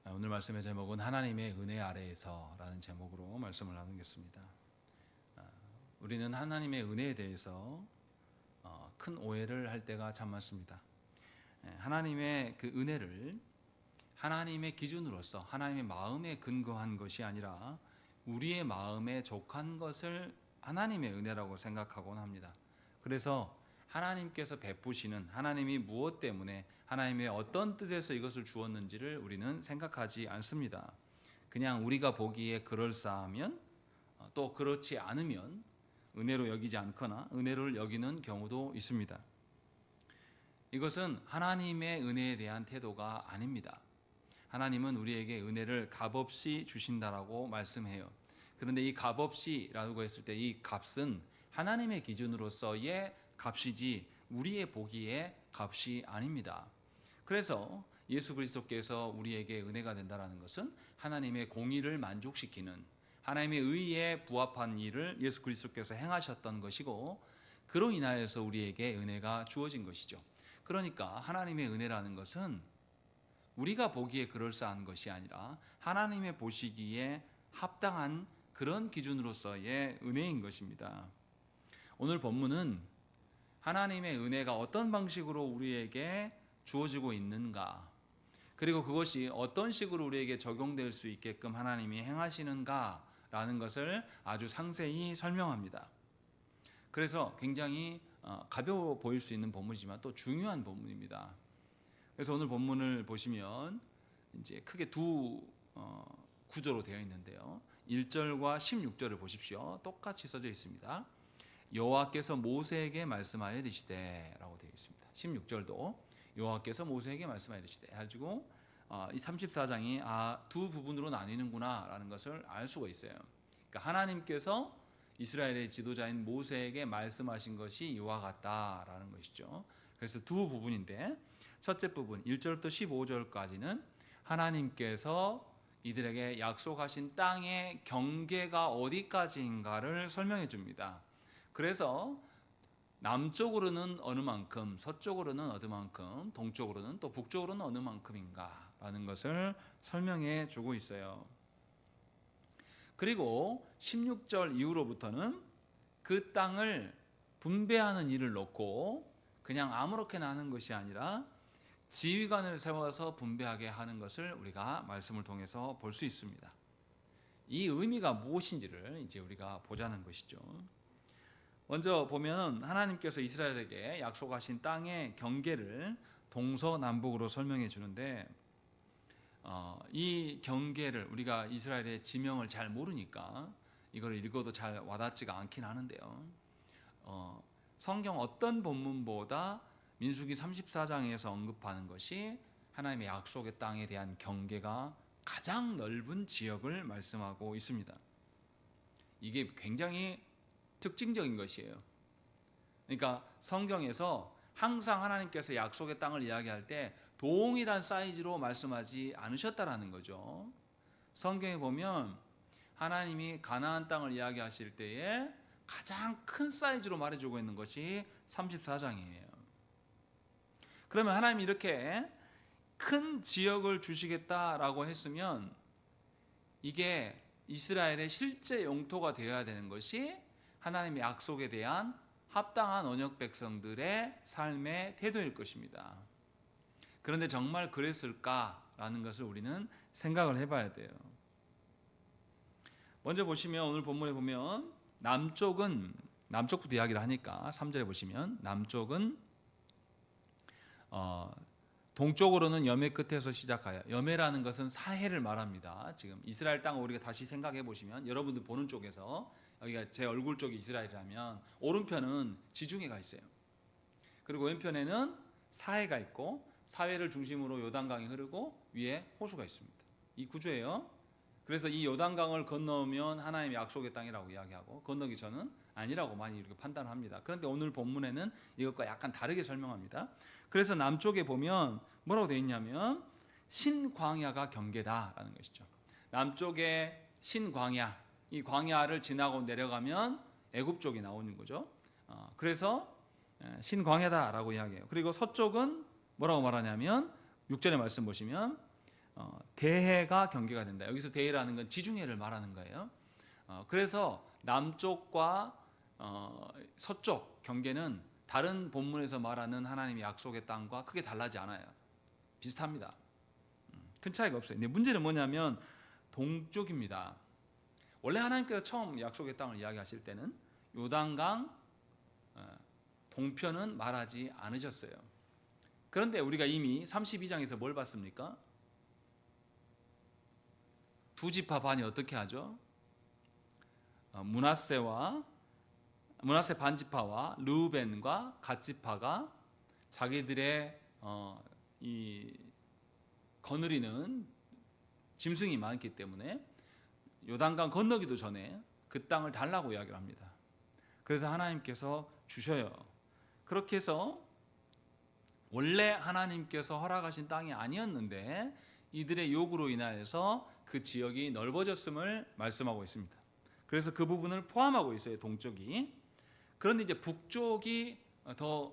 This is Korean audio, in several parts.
오늘 말씀의 제목은 하나님의 은혜 아래에서라는 제목으로 말씀을 나누겠습니다. 우리는 하나님의 은혜에 대해서 큰 오해를 할 때가 참 많습니다. 하나님의 그 은혜를 하나님의 기준으로서 하나님의 마음에 근거한 것이 아니라 우리의 마음에 족한 것을 하나님의 은혜라고 생각하곤 합니다. 그래서 하나님께서 베푸시는 하나님이 무엇 때문에 하나님의 어떤 뜻에서 이것을 주었는지를 우리는 생각하지 않습니다. 그냥 우리가 보기에 그럴싸하면 또 그렇지 않으면 은혜로 여기지 않거나 은혜를 여기는 경우도 있습니다. 이것은 하나님의 은혜에 대한 태도가 아닙니다. 하나님은 우리에게 은혜를 값없이 주신다라고 말씀해요. 그런데 이 값없이라고 했을 때 이 값은 하나님의 기준으로서의 값이지 우리의 보기에 값이 아닙니다. 그래서 예수 그리스도께서 우리에게 은혜가 된다는 것은 하나님의 공의를 만족시키는 하나님의 의에 부합한 일을 예수 그리스도께서 행하셨던 것이고 그로 인하여서 우리에게 은혜가 주어진 것이죠. 그러니까 하나님의 은혜라는 것은 우리가 보기에 그럴싸한 것이 아니라 하나님의 보시기에 합당한 그런 기준으로서의 은혜인 것입니다. 오늘 본문은 하나님의 은혜가 어떤 방식으로 우리에게 주어지고 있는가, 그리고 그것이 어떤 식으로 우리에게 적용될 수 있게끔 하나님이 행하시는가라는 것을 아주 상세히 설명합니다. 그래서 굉장히 가벼워 보일 수 있는 본문이지만 또 중요한 본문입니다. 그래서 오늘 본문을 보시면 이제 크게 두 구조로 되어 있는데요. 1절과 16절을 보십시오. 똑같이 써져 있습니다. 여호와께서 모세에게 말씀하여 이르시되라고 되어 있습니다. 16절도 여호와께서 모세에게 말씀하여 이르시되 가지고 이 34장이 두 부분으로 나뉘는구나라는 것을 알 수가 있어요. 그러니까 하나님께서 이스라엘의 지도자인 모세에게 말씀하신 것이 이와 같다라는 것이죠. 그래서 두 부분인데 첫째 부분 1절부터 15절까지는 하나님께서 이들에게 약속하신 땅의 경계가 어디까지인가를 설명해 줍니다. 그래서 남쪽으로는 어느 만큼, 서쪽으로는 어느 만큼, 동쪽으로는 또 북쪽으로는 어느 만큼인가라는 것을 설명해 주고 있어요. 그리고 16절 이후로부터는 그 땅을 분배하는 일을 놓고 그냥 아무렇게나 하는 것이 아니라 지휘관을 세워서 분배하게 하는 것을 우리가 말씀을 통해서 볼 수 있습니다. 이 의미가 무엇인지를 이제 우리가 보자는 것이죠. 먼저 보면 하나님께서 이스라엘에게 약속하신 땅의 경계를 동서남북으로 설명해 주는데 이 경계를 우리가 이스라엘의 지명을 잘 모르니까 이걸 읽어도 잘 와닿지가 않긴 하는데요. 성경 어떤 본문보다 민수기 34장에서 언급하는 것이 하나님의 약속의 땅에 대한 경계가 가장 넓은 지역을 말씀하고 있습니다. 이게 굉장히 특징적인 것이에요. 그러니까 성경에서 항상 하나님께서 약속의 땅을 이야기할 때 동일한 사이즈로 말씀하지 않으셨다라는 거죠. 성경에 보면 하나님이 가나안 땅을 이야기하실 때에 가장 큰 사이즈로 말해주고 있는 것이 34장이에요. 그러면 하나님이 이렇게 큰 지역을 주시겠다라고 했으면 이게 이스라엘의 실제 영토가 되어야 되는 것이 하나님의 약속에 대한 합당한 언약 백성들의 삶의 태도일 것입니다. 그런데 정말 그랬을까라는 것을 우리는 생각을 해봐야 돼요. 먼저 보시면 오늘 본문에 보면 남쪽부터 이야기를 하니까 3절에 보시면 남쪽은 동쪽으로는 여매 끝에서 시작하여, 여매라는 것은 사해를 말합니다. 지금 이스라엘 땅을 우리가 다시 생각해 보시면 여러분들 보는 쪽에서 여기가 제 얼굴 쪽이 이스라엘이라면 오른편은 지중해가 있어요. 그리고 왼편에는 사해가 있고 사해를 중심으로 요단강이 흐르고 위에 호수가 있습니다. 이 구조예요. 그래서 이 요단강을 건너면 하나님의 약속의 땅이라고 이야기하고 건너기 전은 아니라고 많이 이렇게 판단합니다. 그런데 오늘 본문에는 이것과 약간 다르게 설명합니다. 그래서 남쪽에 보면 뭐라고 되어 있냐면 신광야가 경계다라는 것이죠. 남쪽에 신광야, 이 광야를 지나고 내려가면 애굽 쪽이 나오는 거죠. 그래서 신광야다라고 이야기해요. 그리고 서쪽은 뭐라고 말하냐면 6절의 말씀 보시면 대해가 경계가 된다. 여기서 대해라는 건 지중해를 말하는 거예요. 그래서 남쪽과 서쪽 경계는 다른 본문에서 말하는 하나님의 약속의 땅과 크게 달라지 않아요. 비슷합니다. 큰 차이가 없어요. 근데 문제는 뭐냐면 동쪽입니다. 원래 하나님께서 처음 약속의 땅을 이야기하실 때는 요단강 동편은 말하지 않으셨어요. 그런데 우리가 이미 32장에서 뭘 봤습니까? 두 지파 반이 어떻게 하죠? 므낫세 반지파와 르우벤과 갓지파가 자기들의 이 거느리는 짐승이 많기 때문에 요단강 건너기도 전에 그 땅을 달라고 이야기를 합니다. 그래서 하나님께서 주셔요. 그렇게 해서 원래 하나님께서 허락하신 땅이 아니었는데 이들의 요구로 인하여서 그 지역이 넓어졌음을 말씀하고 있습니다. 그래서 그 부분을 포함하고 있어요. 동쪽이. 그런데 이제 북쪽이 더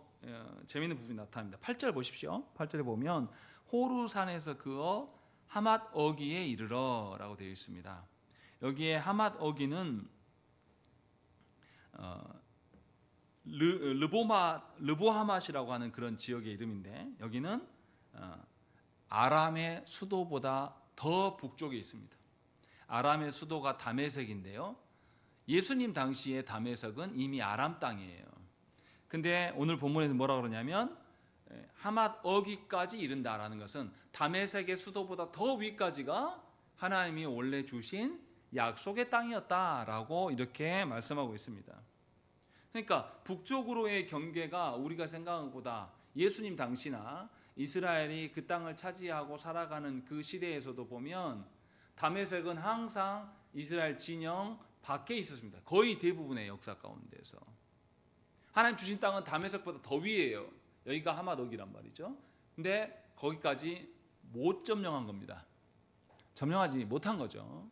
재미있는 부분이 나타납니다. 8절 보십시오. 8절에 보면 호루산에서 그어 하맛 어기에 이르러 라고 되어 있습니다. 여기에 하맛 어기는 르보하맛이라고 하는 그런 지역의 이름인데 여기는 아람의 수도보다 더 북쪽에 있습니다. 아람의 수도가 다메섹인데요. 예수님 당시의 다메섹은 이미 아람 땅이에요. 근데 오늘 본문에서 뭐라 그러냐면 하맛 어기까지 이른다라는 것은 다메섹의 수도보다 더 위까지가 하나님이 원래 주신 약속의 땅이었다라고 이렇게 말씀하고 있습니다. 그러니까 북쪽으로의 경계가 우리가 생각한 것보다 예수님 당시나 이스라엘이 그 땅을 차지하고 살아가는 그 시대에서도 보면 다메섹은 항상 이스라엘 진영 밖에 있었습니다. 거의 대부분의 역사 가운데서 하나님 주신 땅은 다메섹보다 더 위에요. 여기가 하맛옥이란 말이죠. 근데 거기까지 못 점령한 겁니다. 점령하지 못한 거죠.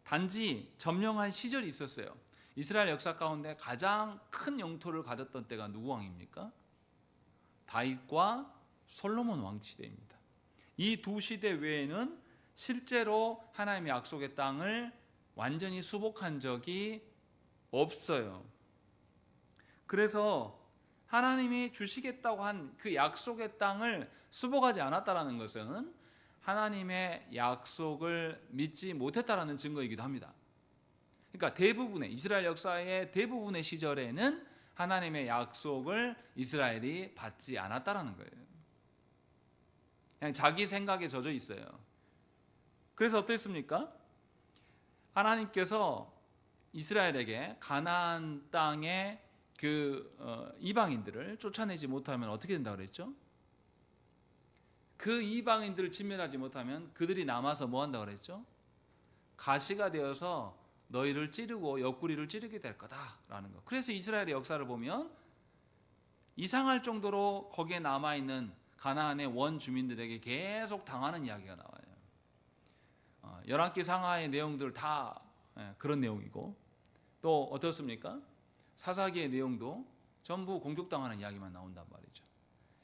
단지 점령한 시절이 있었어요. 이스라엘 역사 가운데 가장 큰 영토를 가졌던 때가 누구 왕입니까? 다윗과 솔로몬 왕 시대입니다. 이 두 시대 외에는 실제로 하나님의 약속의 땅을 완전히 수복한 적이 없어요. 그래서 하나님이 주시겠다고 한 그 약속의 땅을 수복하지 않았다는 것은 하나님의 약속을 믿지 못했다라는 증거이기도 합니다. 그러니까 대부분의 이스라엘 역사의 대부분의 시절에는 하나님의 약속을 이스라엘이 받지 않았다라는 거예요. 그냥 자기 생각에 젖어 있어요. 그래서 어땠습니까? 하나님께서 이스라엘에게 가나안 땅의 그 이방인들을 쫓아내지 못하면 어떻게 된다고 그랬죠? 그 이방인들을 진멸하지 못하면 그들이 남아서 뭐 한다고 그랬죠? 가시가 되어서 너희를 찌르고 옆구리를 찌르게 될 거다라는 거. 그래서 이스라엘의 역사를 보면 이상할 정도로 거기에 남아있는 가나안의 원주민들에게 계속 당하는 이야기가 나와요. 열왕기 상하의 내용들 다 그런 내용이고 또 어떻습니까? 사사기의 내용도 전부 공격당하는 이야기만 나온단 말이죠.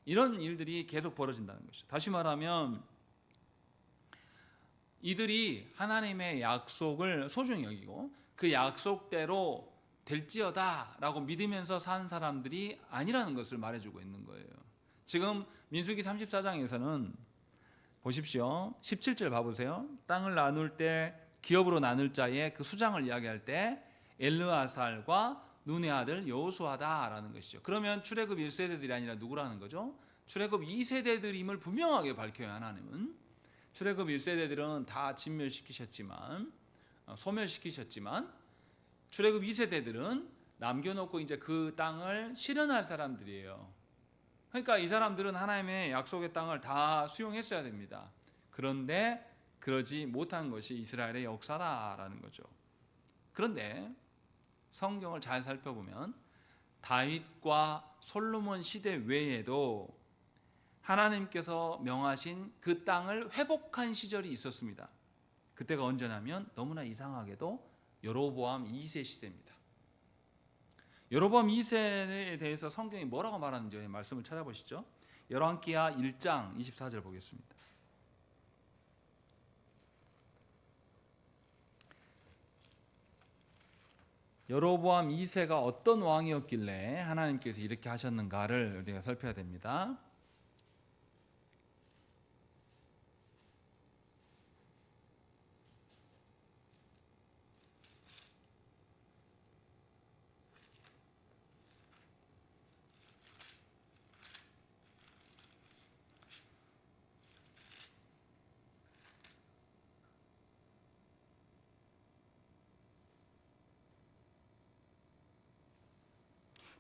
이런 일들이 계속 벌어진다는 것이죠. 다시 말하면 이들이 하나님의 약속을 소중히 여기고 그 약속대로 될지어다 라고 믿으면서 산 사람들이 아니라는 것을 말해주고 있는 거예요. 지금 민수기 34장에서는 보십시오. 17절 봐보세요. 땅을 나눌 때 기업으로 나눌 자의 그 수장을 이야기할 때 엘르아살과 눈의 아들 여호수아다라는 것이죠. 그러면 출애굽 1세대들이 아니라 누구라는 거죠? 출애굽 2세대들임을 분명하게 밝혀요. 하나님은 출애굽 1세대들은 다 진멸시키셨지만 소멸시키셨지만 출애굽 2세대들은 남겨놓고 이제 그 땅을 실현할 사람들이에요. 그러니까 이 사람들은 하나님의 약속의 땅을 다 수용했어야 됩니다. 그런데 그러지 못한 것이 이스라엘의 역사다라는 거죠. 그런데 성경을 잘 살펴보면 다윗과 솔로몬 시대 외에도 하나님께서 명하신 그 땅을 회복한 시절이 있었습니다. 그때가 언제냐면 너무나 이상하게도 여로보암 2세 시대입니다. 여로보암 2세에 대해서 성경이 뭐라고 말하는지 말씀을 찾아보시죠. 열왕기하 1장 24절 보겠습니다. 여로보암 2세가 어떤 왕이었길래 하나님께서 이렇게 하셨는가를 우리가 살펴야 됩니다.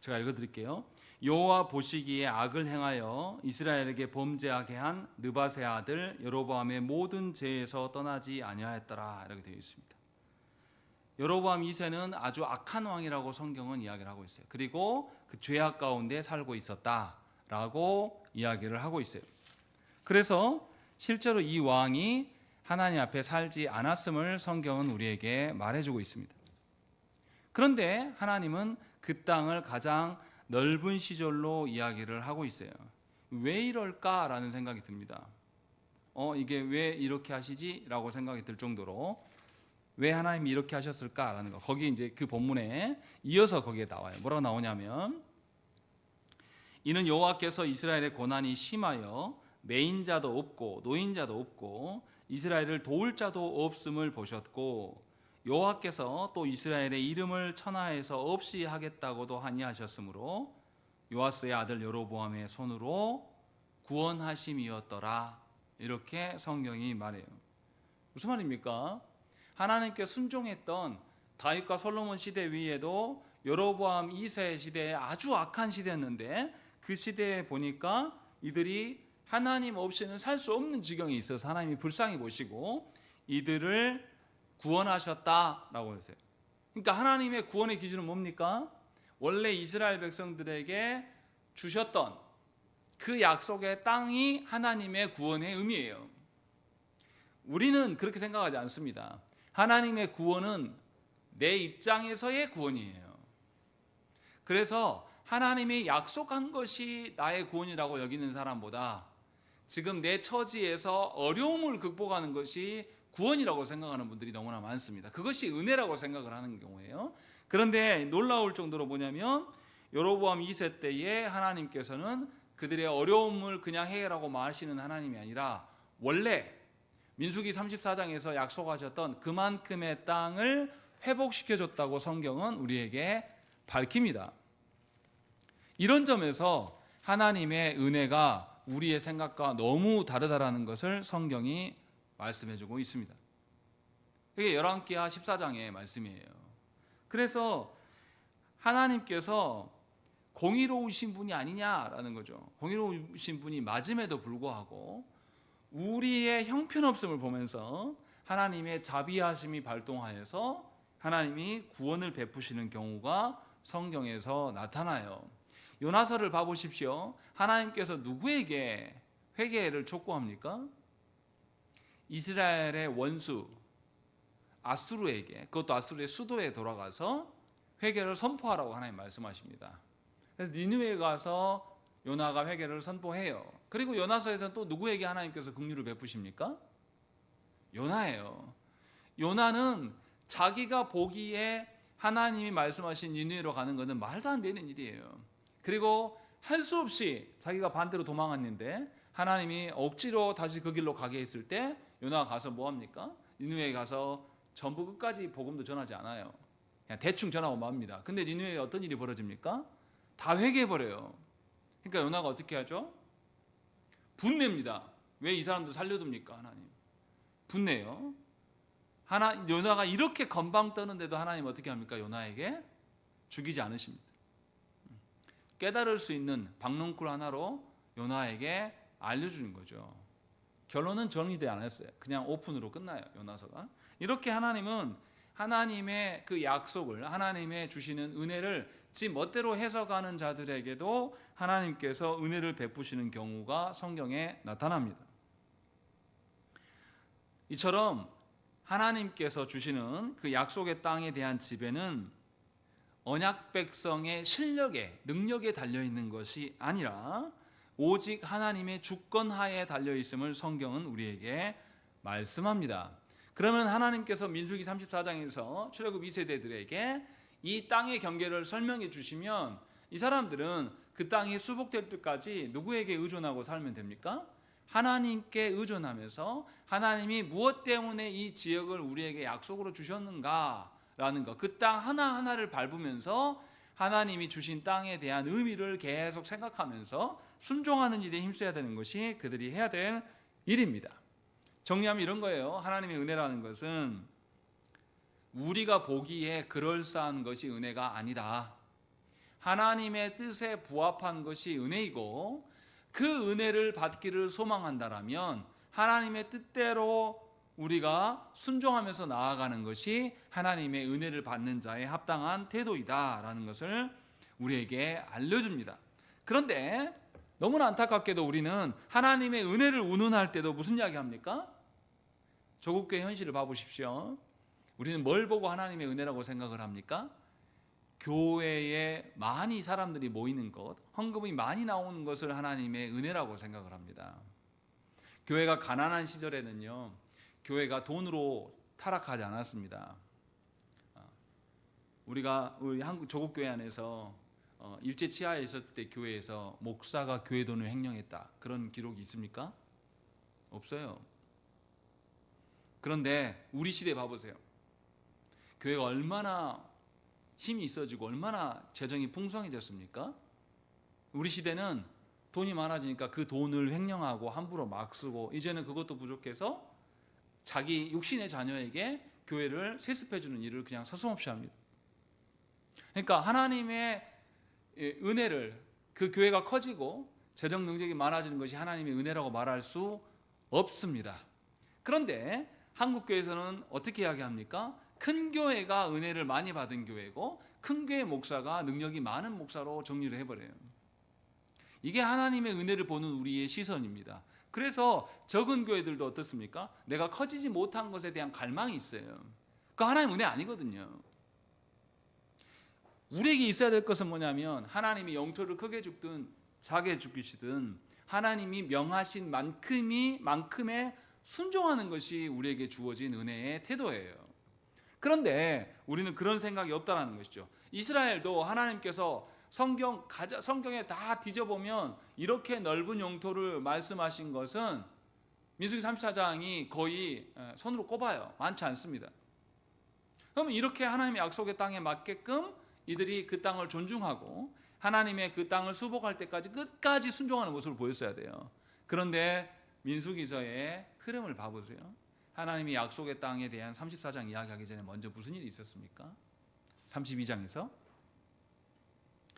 제가 읽어드릴게요. 여호와 보시기에 악을 행하여 이스라엘에게 범죄하게 한 느밧의 아들 여로보암의 모든 죄에서 떠나지 아니하였더라, 이렇게 되어 있습니다. 여로보암 2세는 아주 악한 왕이라고 성경은 이야기를 하고 있어요. 그리고 그 죄악 가운데 살고 있었다라고 이야기를 하고 있어요. 그래서 실제로 이 왕이 하나님 앞에 살지 않았음을 성경은 우리에게 말해주고 있습니다. 그런데 하나님은 그 땅을 가장 넓은 시절로 이야기를 하고 있어요. 왜 이럴까라는 생각이 듭니다. 이게 왜 이렇게 하시지? 라고 생각이 들 정도로 왜 하나님이 이렇게 하셨을까라는 거. 거기 이제 그 본문에 이어서 거기에 나와요. 뭐라고 나오냐면, 이는 여호와께서 이스라엘의 고난이 심하여 매인자도 없고 노인자도 없고 이스라엘을 도울 자도 없음을 보셨고, 여호와께서 또 이스라엘의 이름을 천하에서 없이 하겠다고도 아니하셨으므로 요아스의 아들 여로보암의 손으로 구원하심이었더라, 이렇게 성경이 말해요. 무슨 말입니까? 하나님께 순종했던 다윗과 솔로몬 시대 위에도 여로보암 2세 시대에 아주 악한 시대였는데, 그 시대에 보니까 이들이 하나님 없이는 살 수 없는 지경에 있어서 하나님이 불쌍히 보시고 이들을 구원하셨다라고 했어요. 그러니까 하나님의 구원의 기준은 뭡니까? 원래 이스라엘 백성들에게 주셨던 그 약속의 땅이 하나님의 구원의 의미예요. 우리는 그렇게 생각하지 않습니다. 하나님의 구원은 내 입장에서의 구원이에요. 그래서 하나님이 약속한 것이 나의 구원이라고 여기는 사람보다 지금 내 처지에서 어려움을 극복하는 것이 구원이라고 생각하는 분들이 너무나 많습니다. 그것이 은혜라고 생각을 하는 경우예요. 그런데 놀라울 정도로 뭐냐면, 여로보암 2세 때에 하나님께서는 그들의 어려움을 그냥 해결하고 마시는 하나님이 아니라 원래 민수기 34장에서 약속하셨던 그만큼의 땅을 회복시켜줬다고 성경은 우리에게 밝힙니다. 이런 점에서 하나님의 은혜가 우리의 생각과 너무 다르다라는 것을 성경이 말씀해주고 있습니다. 이게 열왕기하 14장의 말씀이에요. 그래서 하나님께서 공의로우신 분이 아니냐라는 거죠. 공의로우신 분이 맞음에도 불구하고 우리의 형편없음을 보면서 하나님의 자비하심이 발동하여서 하나님이 구원을 베푸시는 경우가 성경에서 나타나요. 요나서를 봐보십시오. 하나님께서 누구에게 회개를 촉구합니까? 이스라엘의 원수 아수르에게, 그것도 아수르의 수도에 돌아가서 회개를 선포하라고 하나님 말씀하십니다. 그래서 니느웨에 가서 요나가 회개를 선포해요. 그리고 요나서에서는 또 누구에게 하나님께서 긍휼을 베푸십니까? 요나예요. 요나는 자기가 보기에 하나님이 말씀하신 니느웨로 가는 것은 말도 안 되는 일이에요. 그리고 할 수 없이 자기가 반대로 도망갔는데 하나님이 억지로 다시 그 길로 가게 했을 때 요나가 가서 뭐합니까? 니느웨에 가서 전부 끝까지 복음도 전하지 않아요. 그냥 대충 전하고 맙니다. 근데 니느웨에 어떤 일이 벌어집니까? 다 회개해버려요. 그러니까 요나가 어떻게 하죠? 분냅니다. 왜 이 사람들 살려둡니까? 하나님 분내요. 요나가 이렇게 건방 떠는데도 하나님 어떻게 합니까? 요나에게 죽이지 않으십니다. 깨달을 수 있는 박농쿨 하나로 요나에게 알려주는 거죠. 결론은 정리되지 않았어요. 그냥 오픈으로 끝나요. 요나서가. 이렇게 하나님은 하나님의 그 약속을, 하나님의 주시는 은혜를 지 멋대로 해석하는 자들에게도 하나님께서 은혜를 베푸시는 경우가 성경에 나타납니다. 이처럼 하나님께서 주시는 그 약속의 땅에 대한 지배는 언약 백성의 실력에, 능력에 달려있는 것이 아니라 오직 하나님의 주권하에 달려있음을 성경은 우리에게 말씀합니다. 그러면 하나님께서 민수기 34장에서 출애굽 2세대들에게 이 땅의 경계를 설명해 주시면 이 사람들은 그 땅이 수복될 때까지 누구에게 의존하고 살면 됩니까? 하나님께 의존하면서 하나님이 무엇 때문에 이 지역을 우리에게 약속으로 주셨는가라는 것, 그 땅 하나하나를 밟으면서 하나님이 주신 땅에 대한 의미를 계속 생각하면서 순종하는 일에 힘써야 되는 것이 그들이 해야 될 일입니다. 정리하면 이런 거예요. 하나님의 은혜라는 것은 우리가 보기에 그럴싸한 것이 은혜가 아니다. 하나님의 뜻에 부합한 것이 은혜이고, 그 은혜를 받기를 소망한다라면 하나님의 뜻대로 우리가 순종하면서 나아가는 것이 하나님의 은혜를 받는 자의 합당한 태도이다라는 것을 우리에게 알려줍니다. 그런데 너무나 안타깝게도 우리는 하나님의 은혜를 운운할 때도 무슨 이야기 합니까? 조국교회 현실을 봐보십시오. 우리는 뭘 보고 하나님의 은혜라고 생각을 합니까? 교회에 많이 사람들이 모이는 것, 헌금이 많이 나오는 것을 하나님의 은혜라고 생각을 합니다. 교회가 가난한 시절에는요, 교회가 돈으로 타락하지 않았습니다. 우리 한국 조국교회 안에서 일제 치하에 있었을 때 교회에서 목사가 교회 돈을 횡령했다, 그런 기록이 있습니까? 없어요. 그런데 우리 시대 봐보세요. 교회가 얼마나 힘이 있어지고 얼마나 재정이 풍성해졌습니까? 우리 시대는 돈이 많아지니까 그 돈을 횡령하고 함부로 막 쓰고, 이제는 그것도 부족해서 자기 육신의 자녀에게 교회를 세습해주는 일을 그냥 서슴없이 합니다. 그러니까 하나님의 은혜를, 그 교회가 커지고 재정 능력이 많아지는 것이 하나님의 은혜라고 말할 수 없습니다. 그런데 한국 교회에서는 어떻게 이야기합니까? 큰 교회가 은혜를 많이 받은 교회고 큰 교회 목사가 능력이 많은 목사로 정리를 해버려요. 이게 하나님의 은혜를 보는 우리의 시선입니다. 그래서 적은 교회들도 어떻습니까? 내가 커지지 못한 것에 대한 갈망이 있어요. 그거 하나님 은혜 아니거든요. 우리에게 있어야 될 것은 뭐냐면, 하나님이 영토를 크게 죽든 작게 죽이시든 하나님이 명하신 만큼의 순종하는 것이 우리에게 주어진 은혜의 태도예요. 그런데 우리는 그런 생각이 없다는 것이죠. 이스라엘도 하나님께서 성경에 다 뒤져보면 이렇게 넓은 영토를 말씀하신 것은 민수기 34장이 거의 손으로 꼽아요. 많지 않습니다. 그러면 이렇게 하나님의 약속의 땅에 맞게끔 이들이 그 땅을 존중하고 하나님의 그 땅을 수복할 때까지 끝까지 순종하는 모습을 보였어야 돼요. 그런데 민수기서의 흐름을 봐보세요. 하나님이 약속의 땅에 대한 34장 이야기하기 전에 먼저 무슨 일이 있었습니까? 32장에서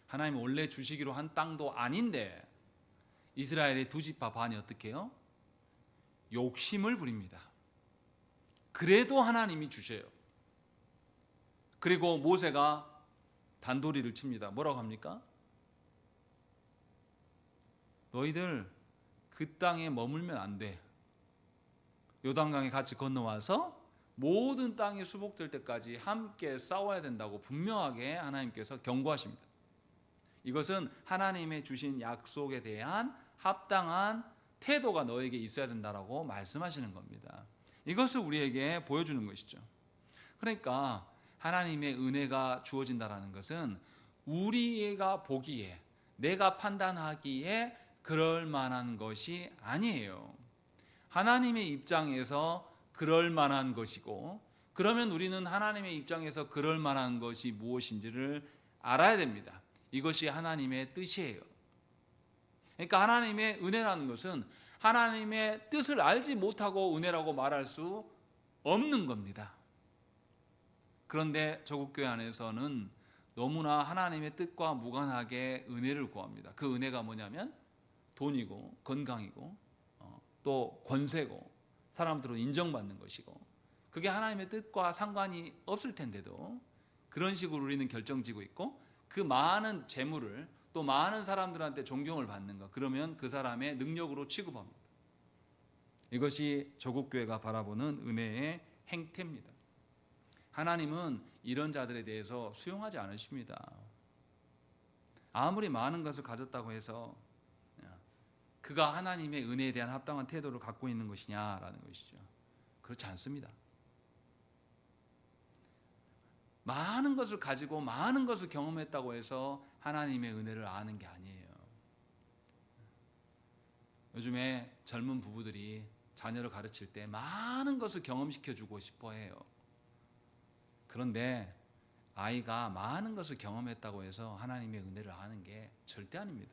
하나님이 원래 주시기로 한 땅도 아닌데 이스라엘의 두 지파 반이 어떻게 해요? 욕심을 부립니다. 그래도 하나님이 주셔요. 그리고 모세가 단도리를 칩니다. 뭐라고 합니까? 너희들 그 땅에 머물면 안 돼. 요단강에 같이 건너와서 모든 땅이 수복될 때까지 함께 싸워야 된다고 분명하게 하나님께서 경고하십니다. 이것은 하나님의 주신 약속에 대한 합당한 태도가 너에게 있어야 된다라고 말씀하시는 겁니다. 이것을 우리에게 보여주는 것이죠. 그러니까 하나님의 은혜가 주어진다라는 것은 우리가 보기에, 내가 판단하기에 그럴 만한 것이 아니에요. 하나님의 입장에서 그럴 만한 것이고, 그러면 우리는 하나님의 입장에서 그럴 만한 것이 무엇인지를 알아야 됩니다. 이것이 하나님의 뜻이에요. 그러니까 하나님의 은혜라는 것은 하나님의 뜻을 알지 못하고 은혜라고 말할 수 없는 겁니다. 그런데 조국교회 안에서는 너무나 하나님의 뜻과 무관하게 은혜를 구합니다. 그 은혜가 뭐냐면 돈이고 건강이고 또 권세고 사람들로 인정받는 것이고, 그게 하나님의 뜻과 상관이 없을 텐데도 그런 식으로 우리는 결정지고 있고, 그 많은 재물을 또 많은 사람들한테 존경을 받는 것, 그러면 그 사람의 능력으로 취급합니다. 이것이 조국교회가 바라보는 은혜의 행태입니다. 하나님은 이런 자들에 대해서 수용하지 않으십니다. 아무리 많은 것을 가졌다고 해서 그가 하나님의 은혜에 대한 합당한 태도를 갖고 있는 것이냐라는 것이죠. 그렇지 않습니다. 많은 것을 가지고 많은 것을 경험했다고 해서 하나님의 은혜를 아는 게 아니에요. 요즘에 젊은 부부들이 자녀를 가르칠 때 많은 것을 경험시켜주고 싶어 해요. 그런데 아이가 많은 것을 경험했다고 해서 하나님의 은혜를 아는 게 절대 아닙니다.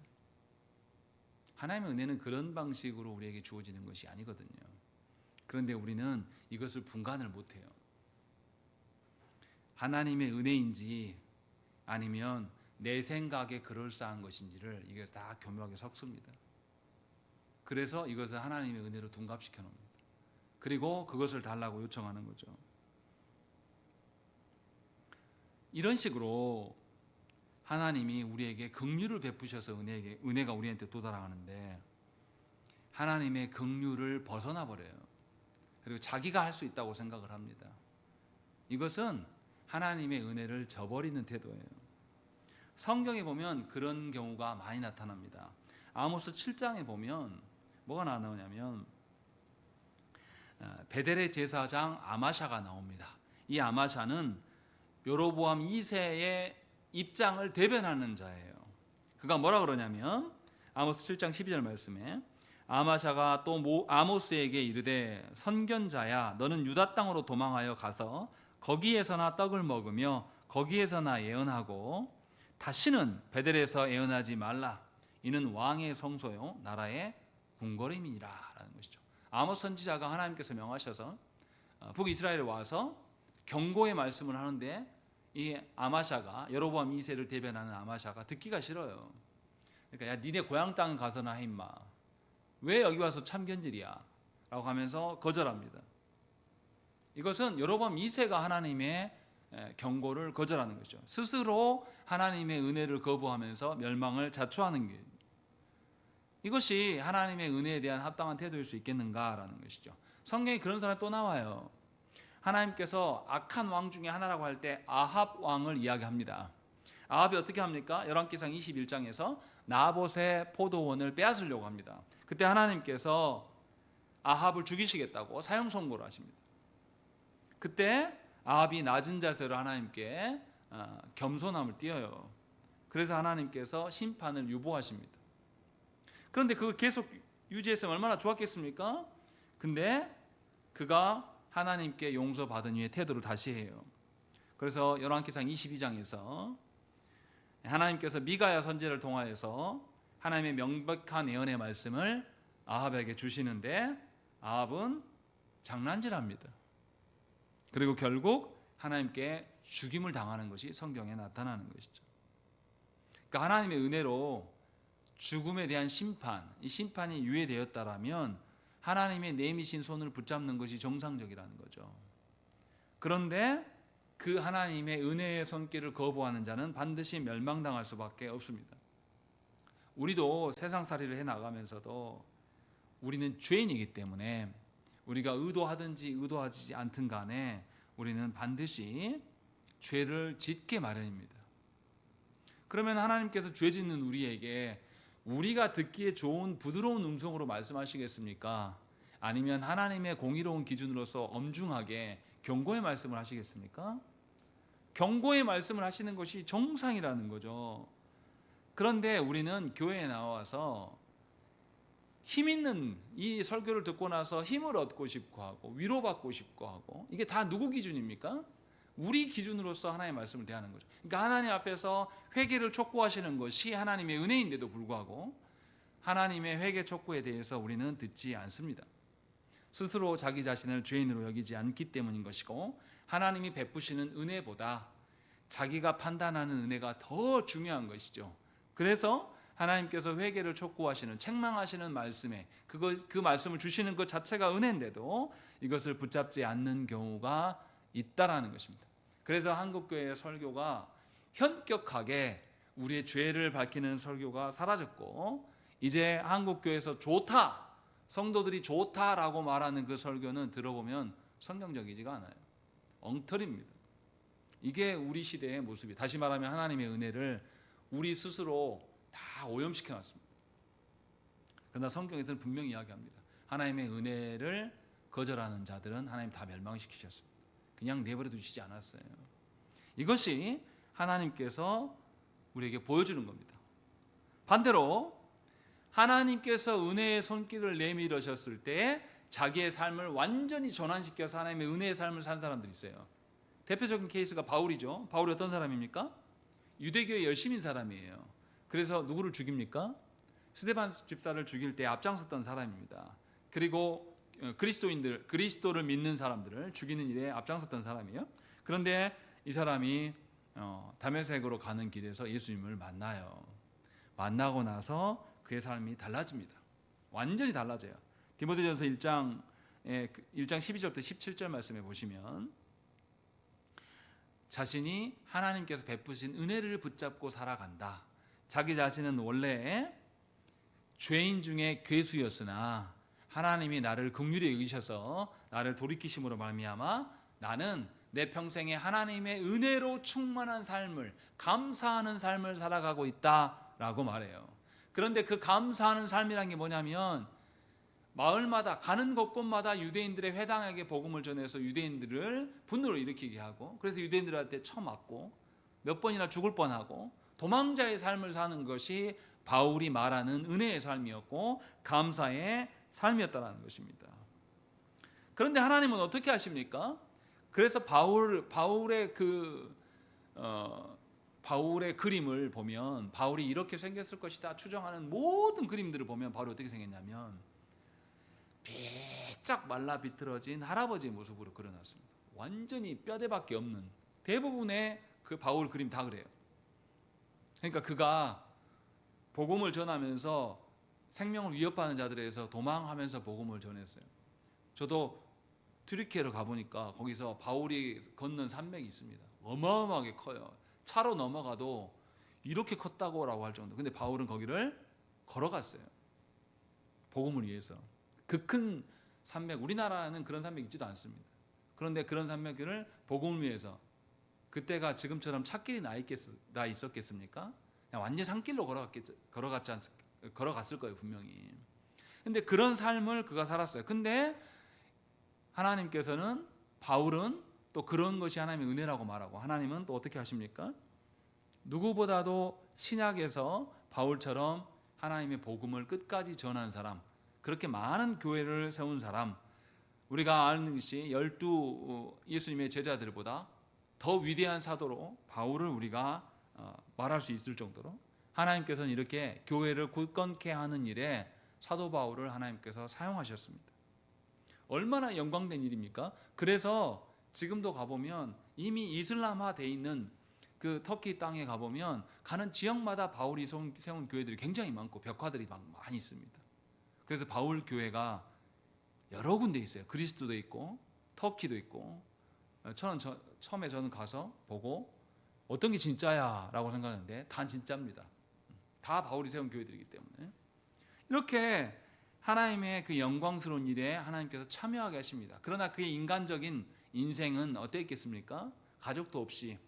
하나님의 은혜는 그런 방식으로 우리에게 주어지는 것이 아니거든요. 그런데 우리는 이것을 분간을 못해요. 하나님의 은혜인지 아니면 내 생각에 그럴싸한 것인지를 이게 다 교묘하게 섞습니다. 그래서 이것을 하나님의 은혜로 둔갑시켜 놓습니다. 그리고 그것을 달라고 요청하는 거죠. 이런 식으로 하나님이 우리에게 긍휼을 베푸셔서 은혜가 우리한테 도달하는데 하나님의 긍휼을 벗어나 버려요. 그리고 자기가 할 수 있다고 생각을 합니다. 이것은 하나님의 은혜를 저버리는 태도예요. 성경에 보면 그런 경우가 많이 나타납니다. 아모스 7장에 보면 뭐가 나오냐면 베델의 제사장 아마샤가 나옵니다. 이 아마샤는 여로보암 2세의 입장을 대변하는 자예요. 그가 뭐라 그러냐면 아모스 7장 12절 말씀에 아마샤가 또 아모스에게 이르되 선견자야 너는 유다 땅으로 도망하여 가서 거기에서나 떡을 먹으며 거기에서나 예언하고 다시는 베델에서 예언하지 말라. 이는 왕의 성소요 나라의 궁궐임이니라 라는 것이죠. 아모스 선지자가 하나님께서 명하셔서 북이스라엘에 와서 경고의 말씀을 하는데 이 아마샤가 여로보암 2세를 대변하는 아마샤가 듣기가 싫어요. 그러니까 야 니네 고향 땅 가서나 해 임마. 왜 여기 와서 참견질이야? 라고 하면서 거절합니다. 이것은 여로보암 2세가 하나님의 경고를 거절하는 거죠. 스스로 하나님의 은혜를 거부하면서 멸망을 자초하는 게 이것이 하나님의 은혜에 대한 합당한 태도일 수 있겠는가라는 것이죠. 성경에 그런 사람이 또 나와요. 하나님께서 악한 왕 중에 하나라고 할 때 아합 왕을 이야기합니다. 아합이 어떻게 합니까? 열왕기상 21장에서 나봇의 포도원을 빼앗으려고 합니다. 그때 하나님께서 아합을 죽이시겠다고 사형 선고를 하십니다. 그때 아합이 낮은 자세로 하나님께 겸손함을 띄어요. 그래서 하나님께서 심판을 유보하십니다. 그런데 그걸 계속 유지했으면 얼마나 좋았겠습니까? 근데 그가 하나님께 용서받은 후에 태도를 다시 해요. 그래서 열왕기상 22장에서 하나님께서 미가야 선지자를 통하여서 하나님의 명백한 예언의 말씀을 아합에게 주시는데 아합은 장난질합니다. 그리고 결국 하나님께 죽임을 당하는 것이 성경에 나타나는 것이죠. 그러니까 하나님의 은혜로 죽음에 대한 심판, 이 심판이 유예되었다라면 하나님의 내미신 손을 붙잡는 것이 정상적이라는 거죠. 그런데 그 하나님의 은혜의 손길을 거부하는 자는 반드시 멸망당할 수밖에 없습니다. 우리도 세상살이를 해나가면서도 우리는 죄인이기 때문에 우리가 의도하든지 의도하지 않든 간에 우리는 반드시 죄를 짓게 마련입니다. 그러면 하나님께서 죄 짓는 우리에게 우리가 듣기에 좋은 부드러운 음성으로 말씀하시겠습니까? 아니면 하나님의 공의로운 기준으로서 엄중하게 경고의 말씀을 하시겠습니까? 경고의 말씀을 하시는 것이 정상이라는 거죠. 그런데 우리는 교회에 나와서 힘 있는 이 설교를 듣고 나서 힘을 얻고 싶고 하고 위로받고 싶고 하고 이게 다 누구 기준입니까? 우리 기준으로서 하나님의 말씀을 대하는 거죠. 그러니까 하나님 앞에서 회개를 촉구하시는 것이 하나님의 은혜인데도 불구하고 하나님의 회개 촉구에 대해서 우리는 듣지 않습니다. 스스로 자기 자신을 죄인으로 여기지 않기 때문인 것이고 하나님이 베푸시는 은혜보다 자기가 판단하는 은혜가 더 중요한 것이죠. 그래서 하나님께서 회개를 촉구하시는 책망하시는 말씀에 그 말씀을 주시는 것 자체가 은혜인데도 이것을 붙잡지 않는 경우가 있다라는 것입니다. 그래서 한국교회의 설교가 현격하게 우리의 죄를 밝히는 설교가 사라졌고 이제 한국교회에서 좋다, 성도들이 좋다라고 말하는 그 설교는 들어보면 성경적이지가 않아요. 엉터리입니다. 이게 우리 시대의 모습이에요. 다시 말하면 하나님의 은혜를 우리 스스로 다 오염시켜놨습니다. 그러나 성경에서는 분명히 이야기합니다. 하나님의 은혜를 거절하는 자들은 하나님 다 멸망시키셨습니다. 그냥 내버려 두시지 않았어요. 이것이 하나님께서 우리에게 보여주는 겁니다. 반대로 하나님께서 은혜의 손길을 내밀으셨을 때 자기의 삶을 완전히 전환시켜서 하나님의 은혜의 삶을 산 사람들이 있어요. 대표적인 케이스가 바울이죠. 바울이 어떤 사람입니까? 유대교의 열심인 사람이에요. 그래서 누구를 죽입니까? 스데반 집사를 죽일 때 앞장섰던 사람입니다. 그리고 그리스도를 믿는 사람들을 죽이는 일에 앞장섰던 사람이에요. 그런데 이 사람이 다메섹으로 가는 길에서 예수님을 만나요. 만나고 나서 그의 삶이 달라집니다. 완전히 달라져요. 디모데전서 1장 12절부터 17절 말씀에 보시면 자신이 하나님께서 베푸신 은혜를 붙잡고 살아간다. 자기 자신은 원래 죄인 중에 괴수였으나 하나님이 나를 긍휼히 여기셔서 나를 돌이키심으로 말미암아 나는 내 평생에 하나님의 은혜로 충만한 삶을, 감사하는 삶을 살아가고 있다라고 말해요. 그런데 그 감사하는 삶이란 게 뭐냐면 마을마다 가는 곳곳마다 유대인들의 회당에게 복음을 전해서 유대인들을 분노를 일으키게 하고, 그래서 유대인들한테 쳐맞고 몇 번이나 죽을 뻔하고 도망자의 삶을 사는 것이 바울이 말하는 은혜의 삶이었고 감사의 삶이었다는 것입니다. 그런데 하나님은 어떻게 하십니까? 그래서 바울의 그림을 보면 바울이 이렇게 생겼을 것이다 추정하는 모든 그림들을 보면 바울이 어떻게 생겼냐면 비짝 말라 비틀어진 할아버지의 모습으로 그려놨습니다. 완전히 뼈대밖에 없는 대부분의 그 바울 그림 다 그래요. 그러니까 그가 복음을 전하면서 생명을 위협하는 자들에서 도망하면서 복음을 전했어요. 저도 튀르키예로 가보니까 거기서 바울이 걷는 산맥이 있습니다. 어마어마하게 커요. 차로 넘어가도 이렇게 컸다고라고 할 정도. 근데 바울은 거기를 걸어갔어요. 복음을 위해서. 그 큰 산맥, 우리나라는 그런 산맥 있지도 않습니다. 그런데 그런 산맥을 복음을 위해서, 그때가 지금처럼 찻길이 나 있었겠습니까? 그냥 완전 산길로 걸어갔을 거예요, 분명히. 근데 그런 삶을 그가 살았어요. 근데 하나님께서는 바울은 또 그런 것이 하나님의 은혜라고 말하고, 하나님은 또 어떻게 하십니까? 누구보다도 신약에서 바울처럼 하나님의 복음을 끝까지 전한 사람, 그렇게 많은 교회를 세운 사람, 우리가 아는 것이 12 예수님의 제자들보다 더 위대한 사도로 바울을 우리가 말할 수 있을 정도로 하나님께서는 이렇게 교회를 굳건케 하는 일에 사도 바울을 하나님께서 사용하셨습니다. 얼마나 영광된 일입니까? 그래서 지금도 가보면 이미 이슬람화되어 있는 그 터키 땅에 가보면 가는 지역마다 바울이 세운 교회들이 굉장히 많고 벽화들이 많이 있습니다. 그래서 바울 교회가 여러 군데 있어요. 그리스도 있고 터키도 있고. 처음에 저는 가서 보고 어떤 게 진짜야 라고 생각했는데 다 진짜입니다. 다 바울이 세운 교회들이기 때문에. 이렇게 하나님의 그 영광스러운 일에 하나님께서 참여하게 하십니다. 그러나 그의 인간적인 인생은 어땠겠습니까? 가족도 없이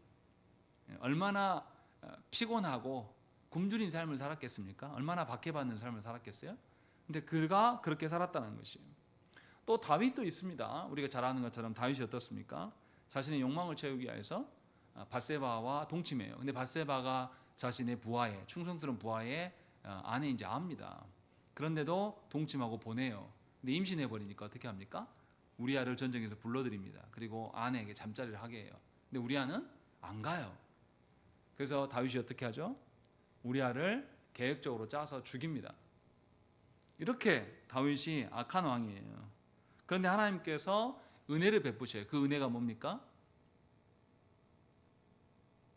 얼마나 피곤하고 굶주린 삶을 살았겠습니까? 얼마나 박해받는 삶을 살았겠어요? 근데 그가 그렇게 살았다는 것이에요. 또 다윗도 있습니다. 우리가 잘 아는 것처럼 다윗이 어떻습니까? 자신의 욕망을 채우기 위해서 밧세바와 동침해요. 근데 밧세바가 자신의 부하의, 충성스러운 부하의 아내인지 압니다. 그런데도 동침하고 보내요. 근데 임신해버리니까 어떻게 합니까? 우리아를 전쟁에서 불러들입니다. 그리고 아내에게 잠자리를 하게 해요. 근데 우리아는 안 가요. 그래서 다윗이 어떻게 하죠? 우리아를 계획적으로 짜서 죽입니다. 이렇게 다윗이 악한 왕이에요. 그런데 하나님께서 은혜를 베푸셔요. 그 은혜가 뭡니까?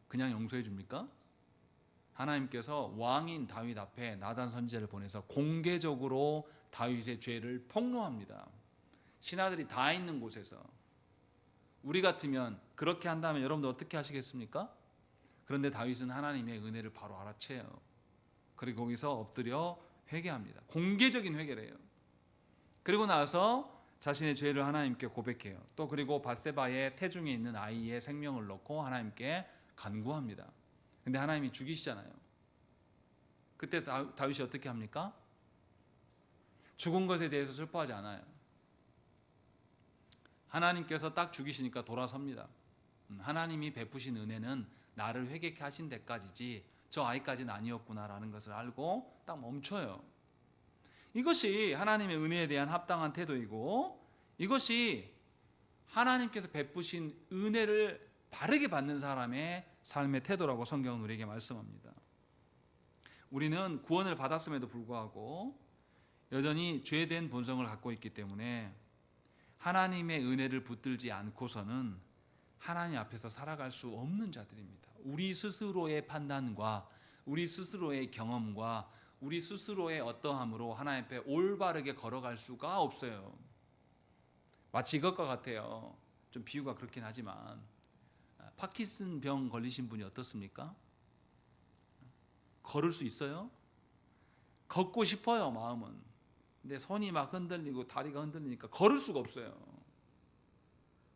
그냥 용서해 줍니까? 하나님께서 왕인 다윗 앞에 나단 선지자를 보내서 공개적으로 다윗의 죄를 폭로합니다. 신하들이 다 있는 곳에서. 우리 같으면 그렇게 한다면 여러분들 어떻게 하시겠습니까? 그런데 다윗은 하나님의 은혜를 바로 알아채요. 그리고 거기서 엎드려 회개합니다. 공개적인 회개를 해요. 그리고 나서 자신의 죄를 하나님께 고백해요. 또 그리고 밧세바의 태중에 있는 아이의 생명을 놓고 하나님께 간구합니다. 근데 하나님이 죽이시잖아요. 그때 다윗이 어떻게 합니까? 죽은 것에 대해서 슬퍼하지 않아요. 하나님께서 딱 죽이시니까 돌아섭니다. 하나님이 베푸신 은혜는 나를 회개케 하신 데까지지 저 아이까지는 아니었구나라는 것을 알고 딱 멈춰요. 이것이 하나님의 은혜에 대한 합당한 태도이고, 이것이 하나님께서 베푸신 은혜를 바르게 받는 사람의 삶의 태도라고 성경은 우리에게 말씀합니다. 우리는 구원을 받았음에도 불구하고 여전히 죄된 본성을 갖고 있기 때문에 하나님의 은혜를 붙들지 않고서는 하나님 앞에서 살아갈 수 없는 자들입니다. 우리 스스로의 판단과 우리 스스로의 경험과 우리 스스로의 어떠함으로 하나님 앞에 올바르게 걸어갈 수가 없어요. 마치 이것과 같아요. 좀 비유가 그렇긴 하지만 파킨슨 병 걸리신 분이 어떻습니까? 걸을 수 있어요? 걷고 싶어요, 마음은. 근데 손이 막 흔들리고 다리가 흔들리니까 걸을 수가 없어요.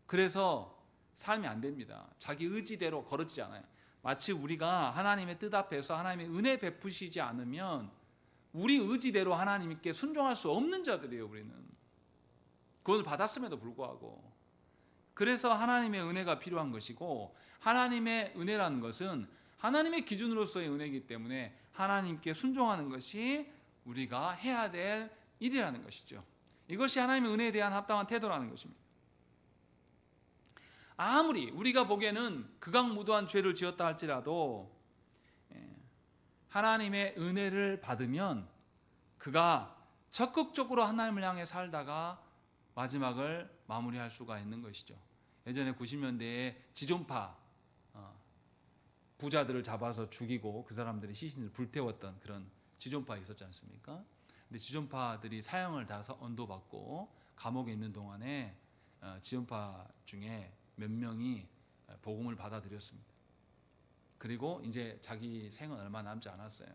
그래서 삶이 안 됩니다. 자기 의지대로 걸어지지 않아요. 마치 우리가 하나님의 뜻 앞에서 하나님의 은혜 베푸시지 않으면 우리 의지대로 하나님께 순종할 수 없는 자들이에요. 우리는 그걸 받았음에도 불구하고. 그래서 하나님의 은혜가 필요한 것이고, 하나님의 은혜라는 것은 하나님의 기준으로서의 은혜이기 때문에 하나님께 순종하는 것이 우리가 해야 될 일이라는 것이죠. 이것이 하나님의 은혜에 대한 합당한 태도라는 것입니다. 아무리 우리가 보기에는 극악무도한 죄를 지었다 할지라도 하나님의 은혜를 받으면 그가 적극적으로 하나님을 향해 살다가 마지막을 마무리할 수가 있는 것이죠. 예전에 90년대에 지존파 부자들을 잡아서 죽이고 그 사람들이 시신을 불태웠던 그런 지존파 있었지 않습니까? 근데 지존파들이 사형을 다 언도받고 감옥에 있는 동안에 지존파 중에 몇 명이 복음을 받아들였습니다. 그리고 이제 자기 생은 얼마 남지 않았어요.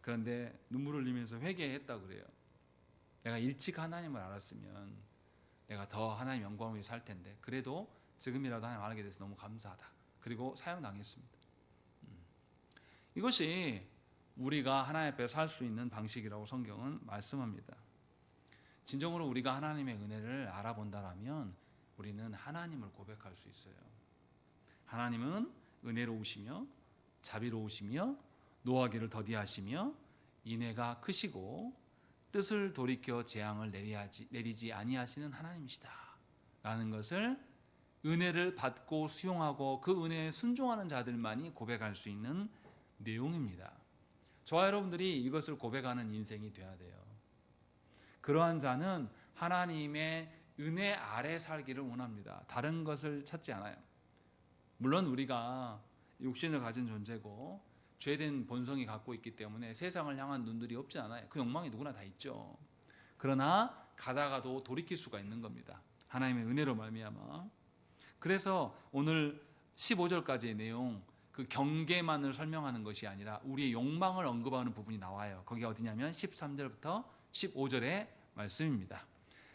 그런데 눈물을 흘리면서 회개했다고 그래요. 내가 일찍 하나님을 알았으면 내가 더 하나님 영광을 위해 살 텐데, 그래도 지금이라도 하나님 알게 돼서 너무 감사하다. 그리고 사형당했습니다. 이것이 우리가 하나님 앞에 살 수 있는 방식이라고 성경은 말씀합니다. 진정으로 우리가 하나님의 은혜를 알아본다라면 우리는 하나님을 고백할 수 있어요. 하나님은 은혜로우시며 자비로우시며 노하기를 더디하시며 인애가 크시고 뜻을 돌이켜 재앙을 내리지 아니하시는 하나님이시다 라는 것을 은혜를 받고 수용하고 그 은혜에 순종하는 자들만이 고백할 수 있는 내용입니다. 저와 여러분들이 이것을 고백하는 인생이 되어야 돼요. 그러한 자는 하나님의 은혜 아래 살기를 원합니다. 다른 것을 찾지 않아요. 물론 우리가 육신을 가진 존재고 죄된 본성이 갖고 있기 때문에 세상을 향한 눈들이 없지 않아요. 그 욕망이 누구나 다 있죠. 그러나 가다가도 돌이킬 수가 있는 겁니다. 하나님의 은혜로 말미암아. 그래서 오늘 15절까지의 내용, 그 경계만을 설명하는 것이 아니라 우리의 욕망을 언급하는 부분이 나와요. 거기가 어디냐면 13절부터 15절의 말씀입니다.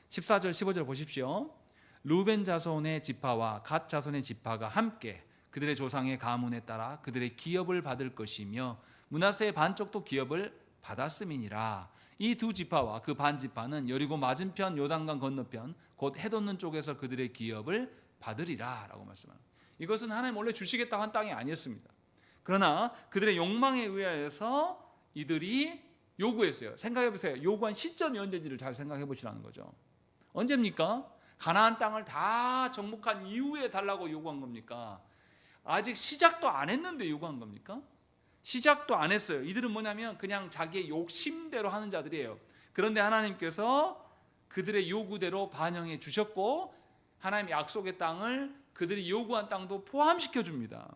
14절 15절 보십시오. 루벤 자손의 지파와 갓 자손의 지파가 함께 그들의 조상의 가문에 따라 그들의 기업을 받을 것이며 므낫세의 반쪽도 기업을 받았음이니라. 이 두 지파와 그 반 지파는 여리고 맞은편 요단강 건너편 곧 해돋는 쪽에서 그들의 기업을 받으리라 라고 말씀합니다. 이것은 하나님 원래 주시겠다고 한 땅이 아니었습니다. 그러나 그들의 욕망에 의하여서 이들이 요구했어요. 생각해 보세요. 요구한 시점이 언제인지를 잘 생각해 보시라는 거죠. 언제입니까? 가나안 땅을 다 정복한 이후에 달라고 요구한 겁니까? 아직 시작도 안 했는데 요구한 겁니까? 시작도 안 했어요. 이들은 뭐냐면 그냥 자기의 욕심대로 하는 자들이에요. 그런데 하나님께서 그들의 요구대로 반영해 주셨고 하나님의 약속의 땅을 그들이 요구한 땅도 포함시켜 줍니다.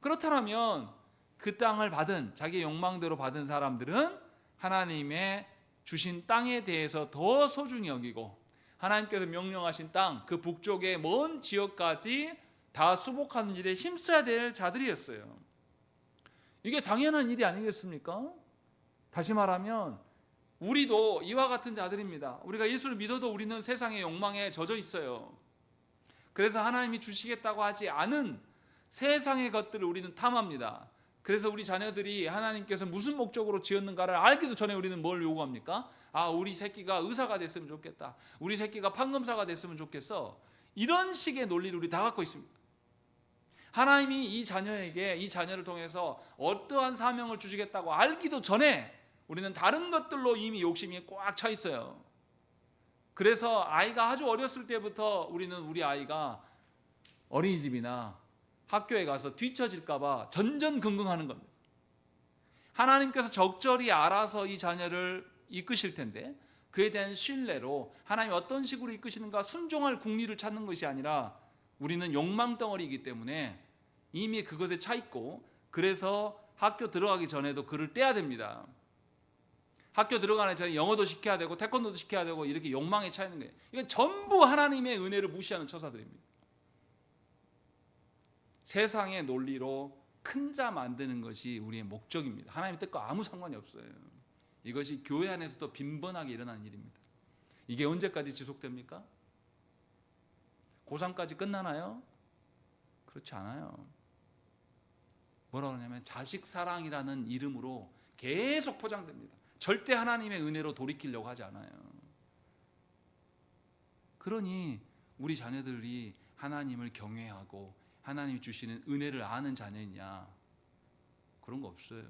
그렇다면 그 땅을 받은, 자기의 욕망대로 받은 사람들은 하나님의 주신 땅에 대해서 더 소중히 여기고 하나님께서 명령하신 땅, 그 북쪽의 먼 지역까지 다 수복하는 일에 힘써야 될 자들이었어요. 이게 당연한 일이 아니겠습니까? 다시 말하면 우리도 이와 같은 자들입니다. 우리가 예수를 믿어도 우리는 세상의 욕망에 젖어 있어요. 그래서 하나님이 주시겠다고 하지 않은 세상의 것들을 우리는 탐합니다. 그래서 우리 자녀들이 하나님께서 무슨 목적으로 지었는가를 알기도 전에 우리는 뭘 요구합니까? 우리 새끼가 의사가 됐으면 좋겠다. 우리 새끼가 판검사가 됐으면 좋겠어. 이런 식의 논리를 우리 다 갖고 있습니다. 하나님이 이 자녀에게 이 자녀를 통해서 어떠한 사명을 주시겠다고 알기도 전에 우리는 다른 것들로 이미 욕심이 꽉 차 있어요. 그래서 아이가 아주 어렸을 때부터 우리는 우리 아이가 어린이집이나 학교에 가서 뒤처질까 봐 전전긍긍하는 겁니다. 하나님께서 적절히 알아서 이 자녀를 이끄실 텐데 그에 대한 신뢰로 하나님이 어떤 식으로 이끄시는가 순종할 국리를 찾는 것이 아니라 우리는 욕망 덩어리이기 때문에 이미 그것에 차 있고, 그래서 학교 들어가기 전에도 그를 떼야 됩니다. 학교 들어가기 전에 영어도 시켜야 되고 태권도도 시켜야 되고 이렇게 욕망에 차 있는 거예요. 이건 전부 하나님의 은혜를 무시하는 처사들입니다. 세상의 논리로 큰 자 만드는 것이 우리의 목적입니다. 하나님의 뜻과 아무 상관이 없어요. 이것이 교회 안에서도 빈번하게 일어나는 일입니다. 이게 언제까지 지속됩니까? 고3까지 끝나나요? 그렇지 않아요. 뭐라고 하냐면 자식 사랑이라는 이름으로 계속 포장됩니다. 절대 하나님의 은혜로 돌이키려고 하지 않아요. 그러니 우리 자녀들이 하나님을 경외하고 하나님이 주시는 은혜를 아는 자녀냐? 그런 거 없어요.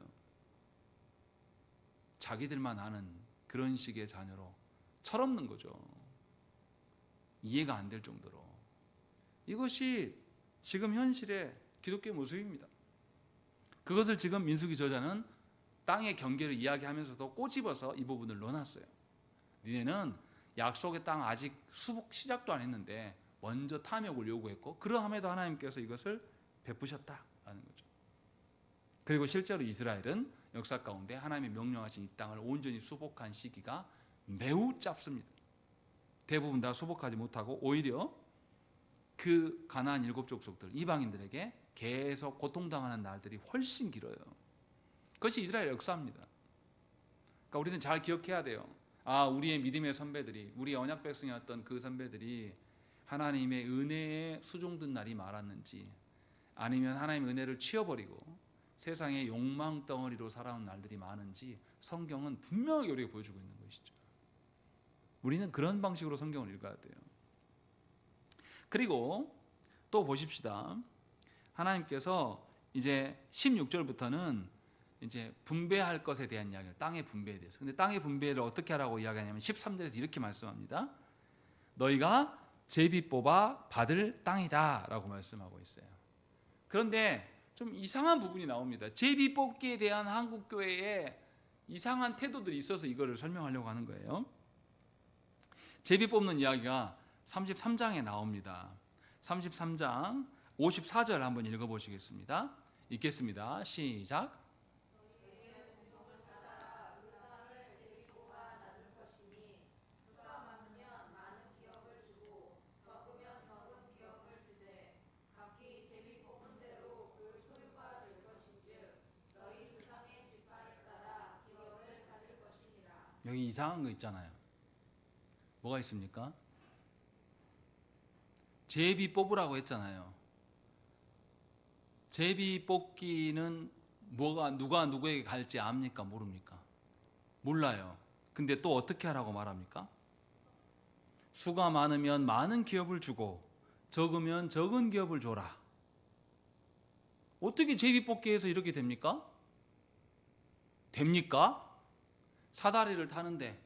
자기들만 아는 그런 식의 자녀로 철없는 거죠. 이해가 안 될 정도로. 이것이 지금 현실의 기독교의 모습입니다. 그것을 지금 민수기 저자는 땅의 경계를 이야기하면서도 꼬집어서 이 부분을 넣어놨어요. 니네는 약속의 땅 아직 수복 시작도 안 했는데 먼저 탐욕을 요구했고 그러함에도 하나님께서 이것을 베푸셨다라는 거죠. 그리고 실제로 이스라엘은 역사 가운데 하나님이 명령하신 이 땅을 온전히 수복한 시기가 매우 짧습니다. 대부분 다 수복하지 못하고 오히려 그 가나안 7 족속들 이방인들에게 계속 고통당하는 날들이 훨씬 길어요. 그것이 이스라엘 역사입니다. 그러니까 우리는 잘 기억해야 돼요. 우리의 믿음의 선배들이, 우리의 언약 백성이었던 그 선배들이 하나님의 은혜에 수종든 날이 많았는지, 아니면 하나님의 은혜를 치워버리고 세상의 욕망 덩어리로 살아온 날들이 많은지 성경은 분명하게 우리에게 보여주고 있는 것이죠. 우리는 그런 방식으로 성경을 읽어야 돼요. 그리고 또 보십시다. 하나님께서 이제 16절부터는 이제 분배할 것에 대한 이야기를, 땅의 분배에 대해서. 근데 땅의 분배를 어떻게 하라고 이야기하냐면 13절에서 이렇게 말씀합니다. 너희가 제비 뽑아 받을 땅이다 라고 말씀하고 있어요. 그런데 좀 이상한 부분이 나옵니다. 제비 뽑기에 대한 한국교회의 이상한 태도들이 있어서 이거를 설명하려고 하는 거예요. 제비 뽑는 이야기가 33장에 나옵니다. 33장 54절 한번 읽어보시겠습니다. 읽겠습니다. 시작. 여기 이상한 거 있잖아요. 뭐가 있습니까? 제비 뽑으라고 했잖아요. 제비 뽑기는 누가 누구에게 갈지 압니까? 모릅니까? 몰라요. 근데 또 어떻게 하라고 말합니까? 수가 많으면 많은 기업을 주고 적으면 적은 기업을 줘라. 어떻게 제비 뽑기해서 이렇게 됩니까? 됩니까? 사다리를 타는데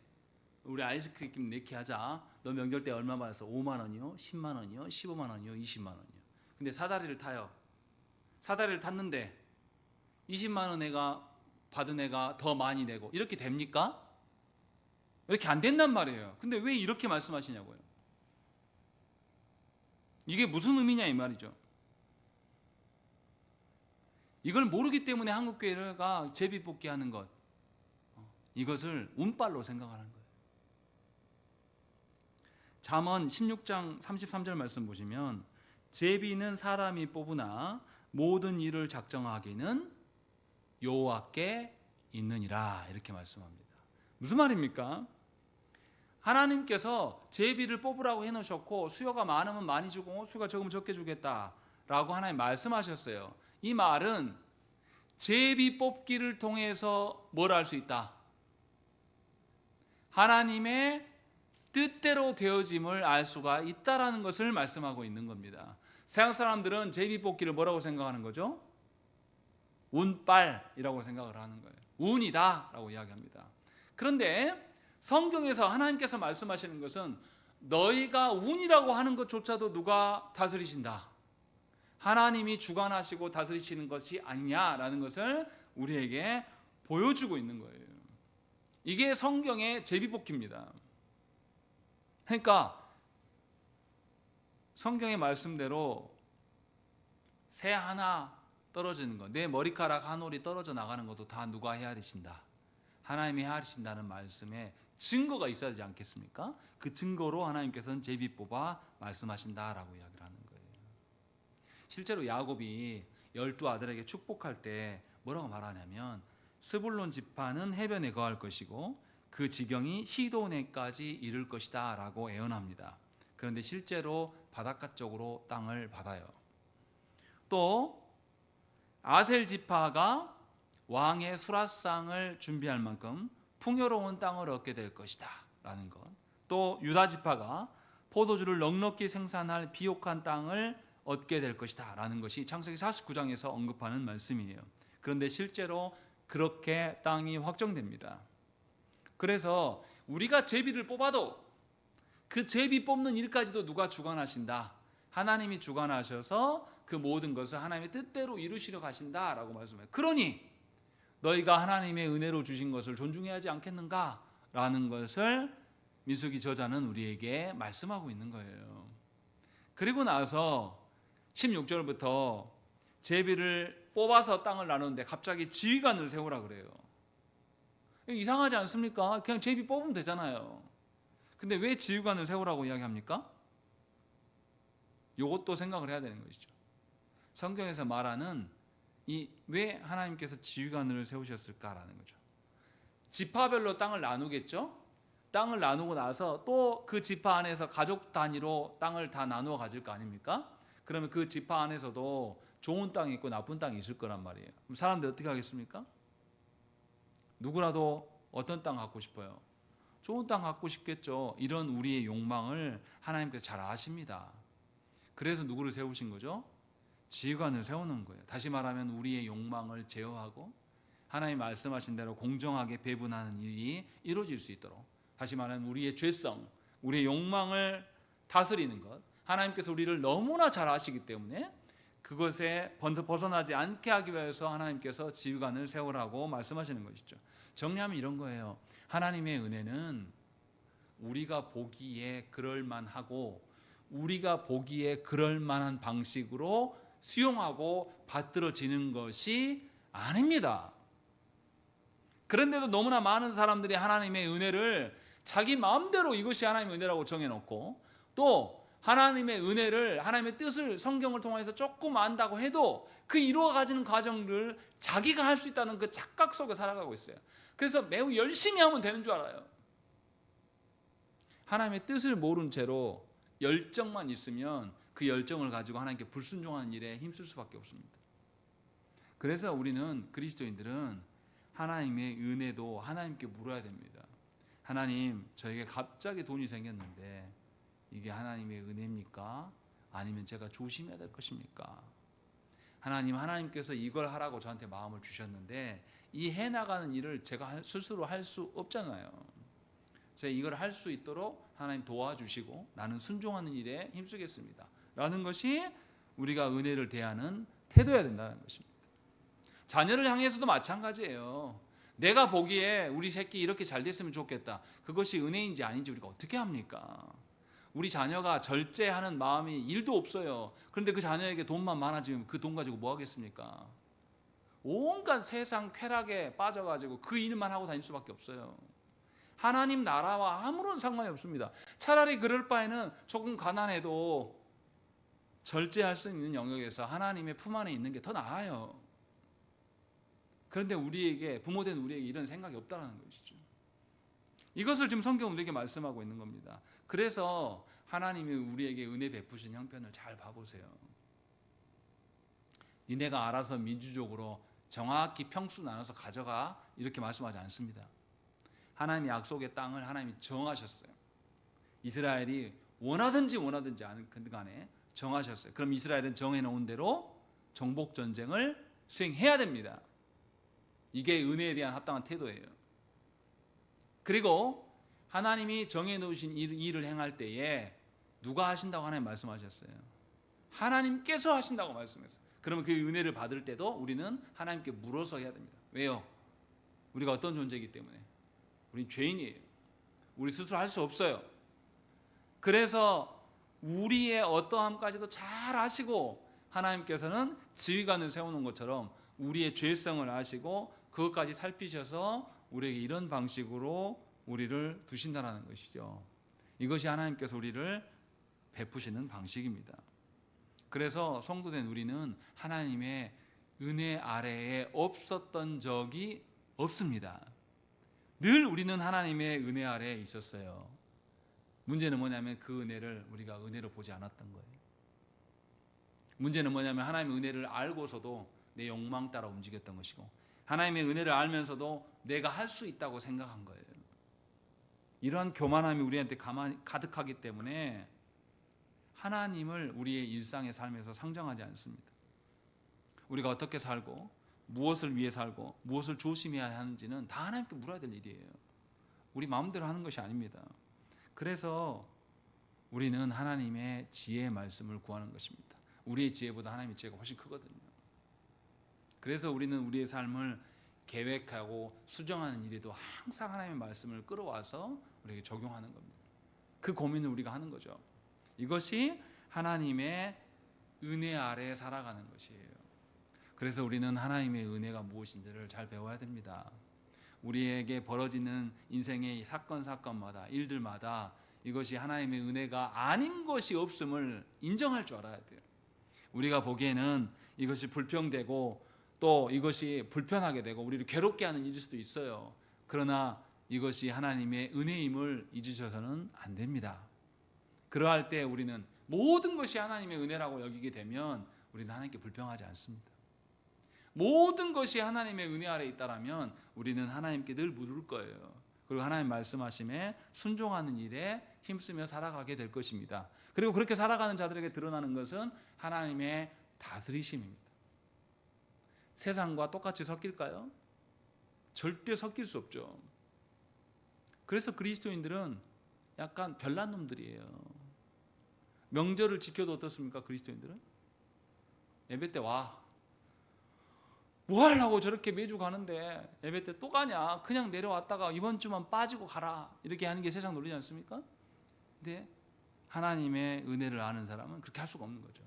우리 아이스크림 내기 하자. 너 명절 때 얼마 받았어? 5만 원이요? 10만 원이요? 15만 원이요? 20만 원이요? 근데 사다리를 타요. 사다리를 탔는데 20만 원 애가 받은 애가 더 많이 내고 이렇게 됩니까? 이렇게 안 된단 말이에요. 근데 왜 이렇게 말씀하시냐고요. 이게 무슨 의미냐 이 말이죠. 이걸 모르기 때문에 한국교회가 제비뽑기 하는 것, 이것을 운빨로 생각하는 거예요. 잠언 16장 33절 말씀 보시면 제비는 사람이 뽑으나 모든 일을 작정하기는 여호와께 있느니라 이렇게 말씀합니다. 무슨 말입니까? 하나님께서 제비를 뽑으라고 해놓으셨고 수요가 많으면 많이 주고 수요가 적으면 적게 주겠다라고 하나님 말씀하셨어요. 이 말은 제비 뽑기를 통해서 뭘 할 수 있다? 하나님의 뜻대로 되어짐을 알 수가 있다라는 것을 말씀하고 있는 겁니다. 서양 사람들은 제비뽑기를 뭐라고 생각하는 거죠? 운빨이라고 생각을 하는 거예요. 운이다 라고 이야기합니다. 그런데 성경에서 하나님께서 말씀하시는 것은 너희가 운이라고 하는 것조차도 누가 다스리신다, 하나님이 주관하시고 다스리시는 것이 아니냐라는 것을 우리에게 보여주고 있는 거예요. 이게 성경의 제비뽑기입니다. 그러니까 성경의 말씀대로 새 하나 떨어지는 것, 내 머리카락 한 올이 떨어져 나가는 것도 다 누가 헤아리신다, 하나님이 헤아리신다는 말씀에 증거가 있어야 되지 않겠습니까? 그 증거로 하나님께서는 제비 뽑아 말씀하신다라고 이야기를 하는 거예요. 실제로 야곱이 12아들에게 축복할 때 뭐라고 말하냐면 스불론 지파는 해변에 거할 것이고 그 지경이 시도네까지 이를 것이다 라고 예언합니다. 그런데 실제로 바닷가 쪽으로 땅을 받아요. 또 아셀 지파가 왕의 수라상을 준비할 만큼 풍요로운 땅을 얻게 될 것이다 라는 것, 또 유다 지파가 포도주를 넉넉히 생산할 비옥한 땅을 얻게 될 것이다 라는 것이 창세기 49장에서 언급하는 말씀이에요. 그런데 실제로 그렇게 땅이 확정됩니다. 그래서 우리가 제비를 뽑아도 그 제비 뽑는 일까지도 누가 주관하신다, 하나님이 주관하셔서 그 모든 것을 하나님의 뜻대로 이루시려 가신다라고 말씀해요. 그러니 너희가 하나님의 은혜로 주신 것을 존중해야 하지 않겠는가 라는 것을 민수기 저자는 우리에게 말씀하고 있는 거예요. 그리고 나서 16절부터 제비를 뽑아서 땅을 나누는데 갑자기 지휘관을 세우라 그래요. 이상하지 않습니까? 그냥 제비 뽑으면 되잖아요. 근데 왜 지휘관을 세우라고 이야기합니까? 이것도 생각을 해야 되는 것이죠. 성경에서 말하는 왜 하나님께서 지휘관을 세우셨을까라는 거죠. 지파별로 땅을 나누겠죠. 땅을 나누고 나서 또 그 지파 안에서 가족 단위로 땅을 다 나누어 가질 거 아닙니까? 그러면 그 지파 안에서도 좋은 땅이 있고 나쁜 땅이 있을 거란 말이에요. 그럼 사람들이 어떻게 하겠습니까? 누구라도 어떤 땅 갖고 싶어요? 좋은 땅 갖고 싶겠죠. 이런 우리의 욕망을 하나님께서 잘 아십니다. 그래서 누구를 세우신 거죠? 지휘관을 세우는 거예요. 다시 말하면 우리의 욕망을 제어하고 하나님 말씀하신 대로 공정하게 배분하는 일이 이루어질 수 있도록, 다시 말하면 우리의 죄성, 우리의 욕망을 다스리는 것, 하나님께서 우리를 너무나 잘 아시기 때문에 그것에 벗어나지 않게 하기 위해서 하나님께서 지휘관을 세우라고 말씀하시는 것이죠. 정리하면 이런 거예요. 하나님의 은혜는 우리가 보기에 그럴만하고 우리가 보기에 그럴만한 방식으로 수용하고 받들어지는 것이 아닙니다. 그런데도 너무나 많은 사람들이 하나님의 은혜를 자기 마음대로 이것이 하나님의 은혜라고 정해놓고, 또 하나님의 은혜를, 하나님의 뜻을 성경을 통해서 조금 안다고 해도 그 이루어가지는 과정을 자기가 할 수 있다는 그 착각 속에 살아가고 있어요. 그래서 매우 열심히 하면 되는 줄 알아요. 하나님의 뜻을 모른 채로 열정만 있으면 그 열정을 가지고 하나님께 불순종하는 일에 힘쓸 수밖에 없습니다. 그래서 우리는, 그리스도인들은 하나님의 은혜도 하나님께 물어야 됩니다. 하나님, 저에게 갑자기 돈이 생겼는데 이게 하나님의 은혜입니까? 아니면 제가 조심해야 될 것입니까? 하나님께서 이걸 하라고 저한테 마음을 주셨는데 이 해나가는 일을 제가 스스로 할 수 없잖아요. 제가 이걸 할 수 있도록 하나님 도와주시고 나는 순종하는 일에 힘쓰겠습니다 라는 것이 우리가 은혜를 대하는 태도여야 된다는 것입니다. 자녀를 향해서도 마찬가지예요. 내가 보기에 우리 새끼 이렇게 잘 됐으면 좋겠다, 그것이 은혜인지 아닌지 우리가 어떻게 합니까? 우리 자녀가 절제하는 마음이 1도 없어요. 그런데 그 자녀에게 돈만 많아지면 그 돈 가지고 뭐 하겠습니까? 온갖 세상 쾌락에 빠져가지고 그 일만 하고 다닐 수밖에 없어요. 하나님 나라와 아무런 상관이 없습니다. 차라리 그럴 바에는 조금 가난해도 절제할 수 있는 영역에서 하나님의 품 안에 있는 게 더 나아요. 그런데 우리에게, 부모된 우리에게 이런 생각이 없다는 것이죠. 이것을 지금 성경은 우리에게 말씀하고 있는 겁니다. 그래서 하나님이 우리에게 은혜 베푸신 형편을 잘 봐보세요. 니네가 알아서 민주적으로 정확히 평수 나눠서 가져가, 이렇게 말씀하지 않습니다. 하나님의 약속의 땅을 하나님이 정하셨어요. 이스라엘이 원하든지 않든 간에 정하셨어요. 그럼 이스라엘은 정해놓은 대로 정복 전쟁을 수행해야 됩니다. 이게 은혜에 대한 합당한 태도예요. 그리고 하나님이 정해놓으신 일을 행할 때에 누가 하신다고 하나님 말씀하셨어요? 하나님께서 하신다고 말씀했어요. 그러면 그 은혜를 받을 때도 우리는 하나님께 물어서 해야 됩니다. 왜요? 우리가 어떤 존재이기 때문에. 우린 죄인이에요. 우리 스스로 할 수 없어요. 그래서 우리의 어떠함까지도 잘 아시고 하나님께서는 지휘관을 세우는 것처럼 우리의 죄성을 아시고 그것까지 살피셔서 우리에게 이런 방식으로 우리를 두신다는 것이죠. 이것이 하나님께서 우리를 베푸시는 방식입니다. 그래서 성도된 우리는 하나님의 은혜 아래에 없었던 적이 없습니다. 늘 우리는 하나님의 은혜 아래에 있었어요. 문제는 뭐냐면 그 은혜를 우리가 은혜로 보지 않았던 거예요. 문제는 뭐냐면 하나님의 은혜를 알고서도 내 욕망 따라 움직였던 것이고 하나님의 은혜를 알면서도 내가 할 수 있다고 생각한 거예요. 이러한 교만함이 우리한테 가득하기 때문에 하나님을 우리의 일상의 삶에서 상정하지 않습니다. 우리가 어떻게 살고 무엇을 위해 살고 무엇을 조심해야 하는지는 다 하나님께 물어야 될 일이에요. 우리 마음대로 하는 것이 아닙니다. 그래서 우리는 하나님의 지혜의 말씀을 구하는 것입니다. 우리의 지혜보다 하나님의 지혜가 훨씬 크거든요. 그래서 우리는 우리의 삶을 계획하고 수정하는 일에도 항상 하나님의 말씀을 끌어와서 우리에게 적용하는 겁니다. 그 고민을 우리가 하는 거죠. 이것이 하나님의 은혜 아래에 살아가는 것이에요. 그래서 우리는 하나님의 은혜가 무엇인지를 잘 배워야 됩니다. 우리에게 벌어지는 인생의 사건마다 일들마다 이것이 하나님의 은혜가 아닌 것이 없음을 인정할 줄 알아야 돼요. 우리가 보기에는 이것이 불평되고 또 이것이 불편하게 되고 우리를 괴롭게 하는 일일 수도 있어요. 그러나 이것이 하나님의 은혜임을 잊으셔서는 안 됩니다. 그러할 때 우리는 모든 것이 하나님의 은혜라고 여기게 되면 우리는 하나님께 불평하지 않습니다. 모든 것이 하나님의 은혜 아래에 있다라면 우리는 하나님께 늘 물을 거예요. 그리고 하나님 말씀하심에 순종하는 일에 힘쓰며 살아가게 될 것입니다. 그리고 그렇게 살아가는 자들에게 드러나는 것은 하나님의 다스리심입니다. 세상과 똑같이 섞일까요? 절대 섞일 수 없죠. 그래서 그리스도인들은 약간 별난 놈들이에요. 명절을 지켜도 어떻습니까? 그리스도인들은 예배 때 와. 뭐 하려고 저렇게 매주 가는데 예배 때 또 가냐? 그냥 내려왔다가 이번 주만 빠지고 가라. 이렇게 하는 게 세상 논리지 않습니까? 근데 하나님의 은혜를 아는 사람은 그렇게 할 수가 없는 거죠.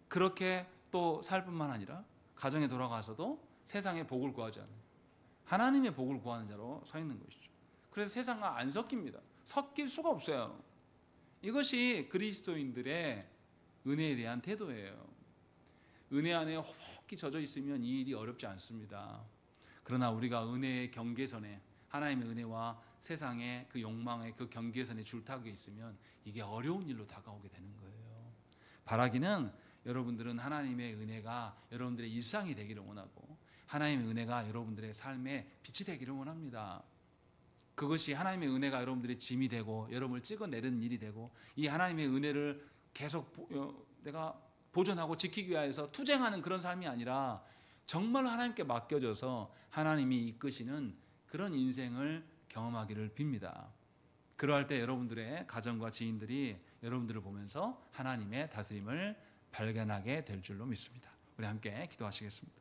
그렇게 또 살 뿐만 아니라 가정에 돌아가서도 세상의 복을 구하지 않아요. 하나님의 복을 구하는 자로 서 있는 것이죠. 그래서 세상과 안 섞입니다. 섞일 수가 없어요. 이것이 그리스도인들의 은혜에 대한 태도예요. 은혜 안에 허벅지 젖어 있으면 이 일이 어렵지 않습니다. 그러나 우리가 은혜의 경계선에 하나님의 은혜와 세상의 그 욕망의 그 경계선에 줄타기에 있으면 이게 어려운 일로 다가오게 되는 거예요. 바라기는 여러분들은 하나님의 은혜가 여러분들의 일상이 되기를 원하고 하나님의 은혜가 여러분들의 삶에 빛이 되기를 원합니다. 그것이 하나님의 은혜가 여러분들의 짐이 되고 여러분을 찍어내리는 일이 되고 이 하나님의 은혜를 계속 내가 보존하고 지키기 위해서 투쟁하는 그런 삶이 아니라 정말로 하나님께 맡겨져서 하나님이 이끄시는 그런 인생을 경험하기를 빕니다. 그러할 때 여러분들의 가정과 지인들이 여러분들을 보면서 하나님의 다스림을 발견하게 될 줄로 믿습니다. 우리 함께 기도하시겠습니다.